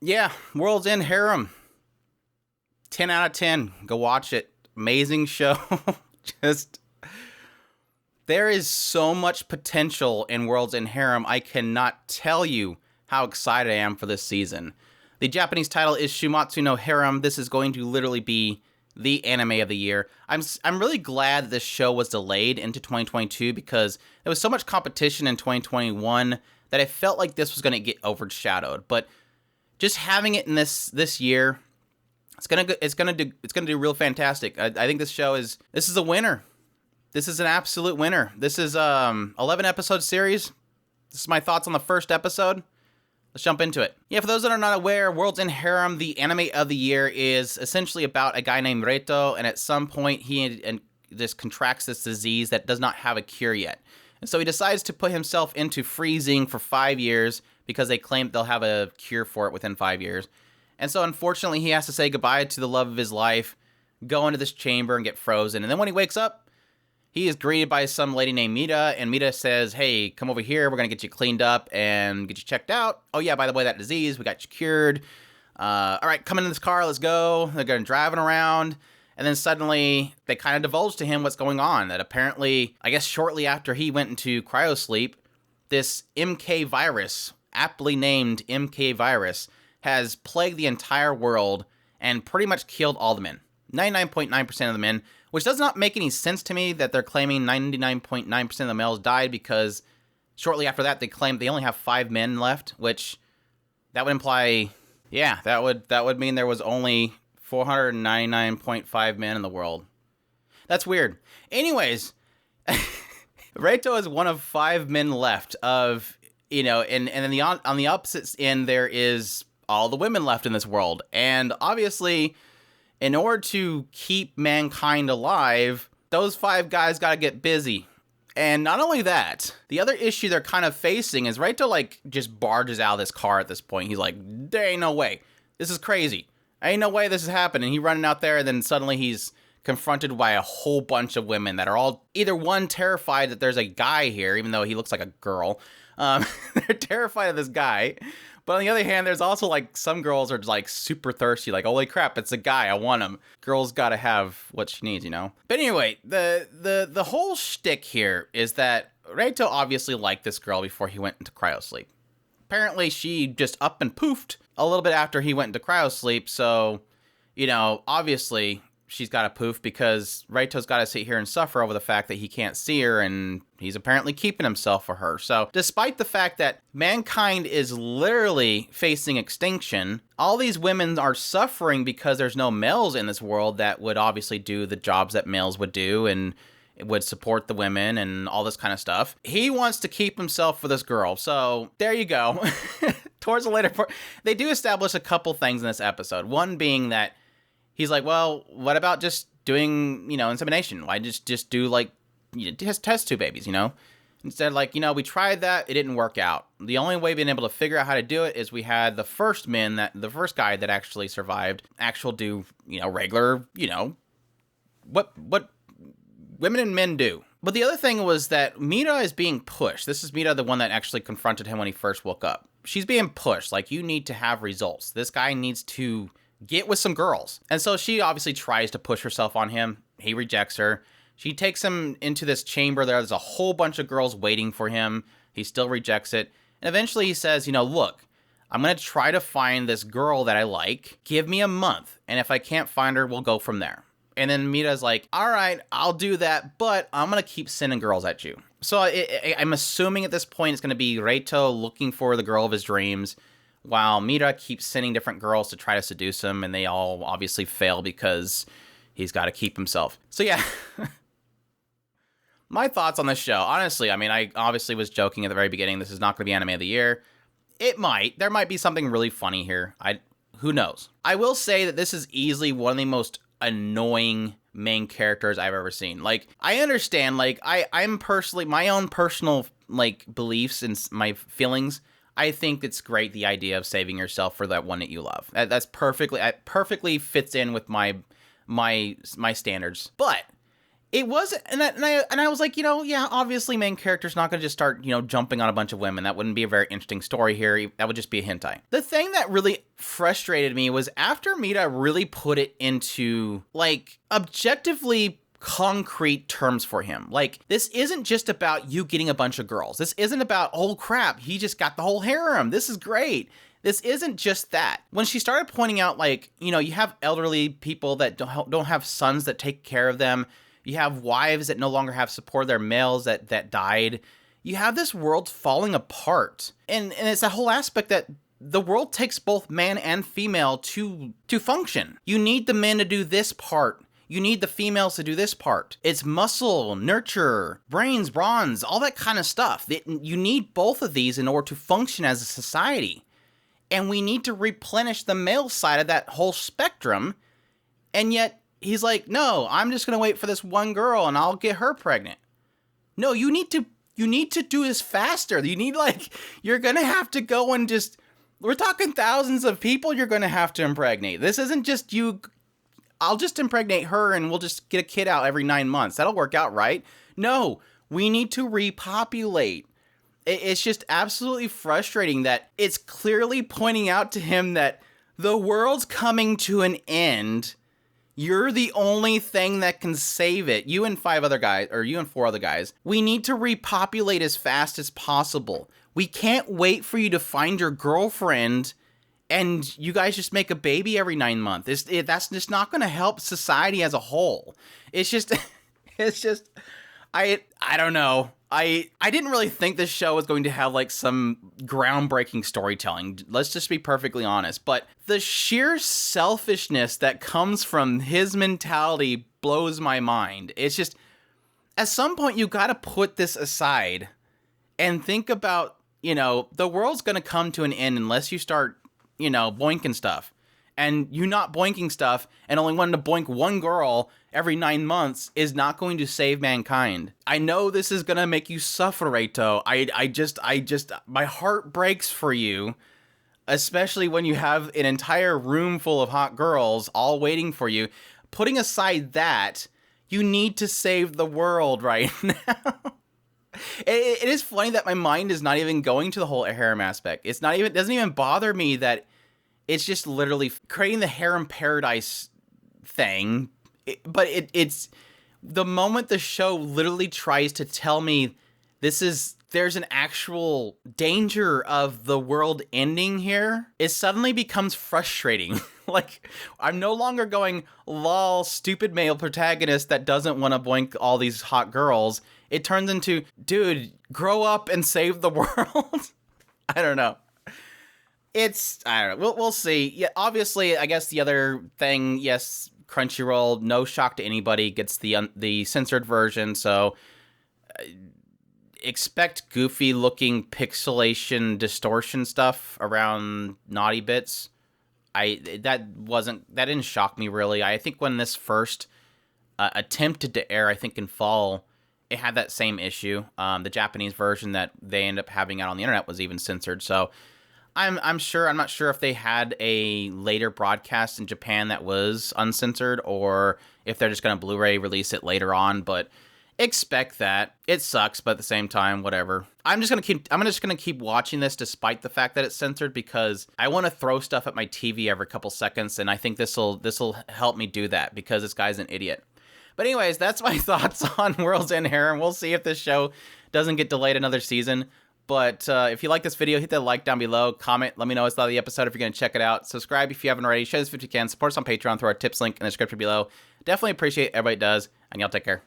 Yeah, World's End Harem. 10 out of 10. Go watch it. Amazing show. Just, there is so much potential in World's End Harem. I cannot tell you how excited I am for this season. The Japanese title is Shuumatsu no Harem. This is going to literally be the anime of the year. I'm really glad that this show was delayed into 2022 because there was so much competition in 2021 that I felt like this was going to get overshadowed. But just having it in this year, it's gonna do real fantastic. I think this is a winner. This is an absolute winner. This is 11 episode series. This is my thoughts on the first episode. Let's jump into it. Yeah, for those that are not aware, World's End Harem, the anime of the year, is essentially about a guy named Reito, and at some point he just contracts this disease that does not have a cure yet. And so he decides to put himself into freezing for 5 years because they claim they'll have a cure for it within 5 years. And so unfortunately he has to say goodbye to the love of his life, go into this chamber and get frozen. And then when he wakes up, he is greeted by some lady named Mita, and Mita says, hey, come over here, we're going to get you cleaned up and get you checked out. Oh yeah, by the way, that disease, we got you cured. All right, come in this car, let's go. They're going driving around, and then suddenly they kind of divulge to him what's going on, that apparently, I guess shortly after he went into cryosleep, this MK virus, aptly named MK virus, has plagued the entire world and pretty much killed all the men. 99.9% of the men, which does not make any sense to me that they're claiming 99.9% of the males died, because shortly after that they claim they only have 5 men left, which that would imply, yeah, that would mean there was only 499.5 men in the world. That's weird. Anyways, Reito is one of 5 men left of, and then on the opposite end there is all the women left in this world. And obviously, in order to keep mankind alive, those 5 guys gotta get busy. And not only that, the other issue they're kind of facing is Reito, just barges out of this car at this point. He's like, there ain't no way. This is crazy. Ain't no way this is happening. He running out there, and then suddenly he's confronted by a whole bunch of women that are all either one, terrified that there's a guy here, even though he looks like a girl. They're terrified of this guy. But on the other hand, there's also some girls are super thirsty, holy crap, it's a guy, I want him. Girl's gotta have what she needs, But anyway, the whole shtick here is that Reito obviously liked this girl before he went into cryosleep. Apparently she just up and poofed a little bit after he went into cryosleep, so, obviously she's got to poof because Reito's got to sit here and suffer over the fact that he can't see her, and he's apparently keeping himself for her. So despite the fact that mankind is literally facing extinction, all these women are suffering because there's no males in this world that would obviously do the jobs that males would do and would support the women and all this kind of stuff. He wants to keep himself for this girl. So there you go. Towards the later part, they do establish a couple things in this episode. One being that he's like, well, what about just doing, insemination? Why just do test tube babies, Instead, we tried that, it didn't work out. The only way being able to figure out how to do it is we had the first guy that actually survived, regular, what women and men do. But the other thing was that Mita is being pushed. This is Mita, the one that actually confronted him when he first woke up. She's being pushed, you need to have results. This guy needs to get with some girls. And so she obviously tries to push herself on him. He rejects her. She takes him into this chamber there. There's a whole bunch of girls waiting for him. He still rejects it. And eventually he says, look, I'm going to try to find this girl that I like. Give me a month. And if I can't find her, we'll go from there. And then Mita's like, all right, I'll do that, but I'm going to keep sending girls at you. So I'm assuming at this point it's going to be Reito looking for the girl of his dreams, while Mita keeps sending different girls to try to seduce him, and they all obviously fail because he's got to keep himself. So yeah, my thoughts on this show. Honestly, I obviously was joking at the very beginning. This is not going to be anime of the year. There might be something really funny here. Who knows? I will say that this is easily one of the most annoying main characters I've ever seen. I understand, I'm personally, my own personal, beliefs and my feelings, I think it's great, the idea of saving yourself for that one that you love. That perfectly fits in with my standards. But It was, and I was like, yeah, obviously main character's not going to just start, jumping on a bunch of women. That wouldn't be a very interesting story here. That would just be a hentai. The thing that really frustrated me was after Mita really put it into, like, objectively concrete terms for him. Like, this isn't just about you getting a bunch of girls. This isn't about, oh crap, he just got the whole harem. This is great. This isn't just that. When she started pointing out, like, you have elderly people that don't have sons that take care of them. You have wives that no longer have support, their males that died. You have this world falling apart. And it's a whole aspect that the world takes both man and female to function. You need the men to do this part. You need the females to do this part. It's muscle, nurture, brains, bronze, all that kind of stuff. You need both of these in order to function as a society. And we need to replenish the male side of that whole spectrum. And yet, he's like, no, I'm just going to wait for this one girl and I'll get her pregnant. No, you need to do this faster. You're going to have to go and we're talking thousands of people you're going to have to impregnate. This isn't just I'll just impregnate her and we'll just get a kid out every 9 months. That'll work out, right? No, we need to repopulate. It's just absolutely frustrating that it's clearly pointing out to him that the world's coming to an end. You're the only thing that can save it. You and 4 other guys. We need to repopulate as fast as possible. We can't wait for you to find your girlfriend and you guys just make a baby every 9 months. That's just not going to help society as a whole. It's just, I don't know. I didn't really think this show was going to have like some groundbreaking storytelling. Let's just be perfectly honest. But the sheer selfishness that comes from his mentality blows my mind. It's just, at some point you got to put this aside and think about, the world's going to come to an end unless you start, boinking stuff. And you not boinking stuff and only wanting to boink one girl every 9 months is not going to save mankind. I know this is going to make you suffer, Reito. I just, my heart breaks for you, especially when you have an entire room full of hot girls all waiting for you. Putting aside that, you need to save the world right now. It is funny that my mind is not even going to the whole harem aspect. It doesn't even bother me that it's just literally creating the harem paradise thing. But it's the moment the show literally tries to tell me there's an actual danger of the world ending here, it suddenly becomes frustrating. Like, I'm no longer going, lol, stupid male protagonist that doesn't want to boink all these hot girls. It turns into, dude, grow up and save the world. I don't know. I don't know. We'll see. Yeah, obviously, I guess the other thing, yes, Crunchyroll, no shock to anybody, gets the censored version, so expect goofy-looking pixelation distortion stuff around naughty bits. That didn't shock me, really. I think when this first attempted to air, I think in fall, it had that same issue. The Japanese version that they end up having out on the internet was even censored, so I'm not sure if they had a later broadcast in Japan that was uncensored or if they're just going to Blu-ray release it later on, but expect that. It sucks, but at the same time, whatever. I'm just going to keep watching this despite the fact that it's censored because I want to throw stuff at my TV every couple seconds, and I think this'll help me do that because this guy's an idiot. But anyways, that's my thoughts on World's End Harem. We'll see if this show doesn't get delayed another season. But if you like this video, hit that like down below, comment, let me know what's thought of the episode if you're going to check it out. Subscribe if you haven't already. Share this if you can. Support us on Patreon through our tips link in the description below. Definitely appreciate everybody does, and y'all take care.